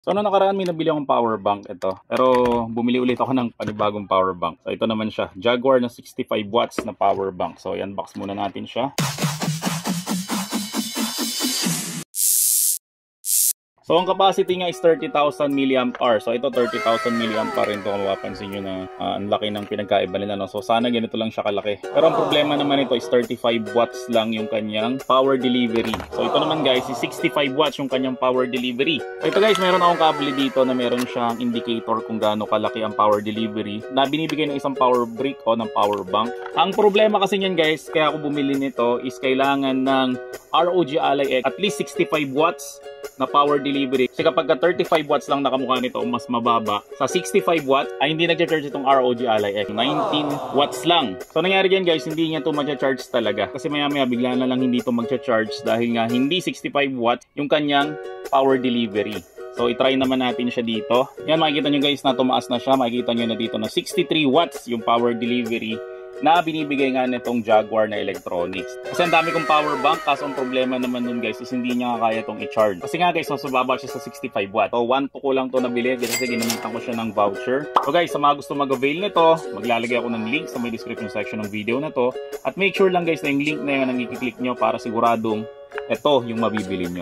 So ano nakaraan may nabili akong power bank ito. Pero bumili ulit ako ng panibagong power bank. So ito naman siya, Jaguar na 65 watts na power bank. So i-unbox muna natin siya. So ang capacity niya is 30,000 mAh. So ito 30,000 mAh rin to kung mapapansin nyo na ang laki ng pinagkaiba nila. No? So sana ganito lang siya kalaki. Pero ang problema naman ito is 35 watts lang yung kanyang power delivery. So ito naman guys is 65 watts yung kanyang power delivery. So ito guys, meron akong kable dito na meron siyang indicator kung gaano kalaki ang power delivery na binibigay ng isang power brick o ng power bank. Ang problema kasi niyan guys, kaya ako bumili nito is kailangan ng ROG Ally X at least 65 watts na power delivery. Kasi kapag 35 watts lang nakamukha nito, mas mababa. Sa 65 watts, ay hindi nag-charge itong ROG Ally X. 19 watts lang. So nangyari dyan guys, hindi niya ito mag-charge talaga. Kasi maya-maya bigla na lang hindi ito mag-charge dahil nga hindi 65 watts yung kanyang power delivery. So itry naman natin siya dito. Yan, makikita nyo guys na tumaas na siya. Makikita nyo na dito na 63 watts yung power delivery na binibigay nga nitong Jaguar na electronics. Kasi ang dami kong power bank, kaso ang problema naman nun guys is hindi niya kaya itong i-charge. Kasi nga guys, mas mababa siya sa 65 watt. So 1 to ko lang to nabili kasi ginamitan ko siya ng voucher. So guys, sa mga gusto mag-avail nito, maglalagay ako ng link sa may description section ng video na to. At make sure lang guys na yung link na yun ang i-click nyo para siguradong ito yung mabibili nyo.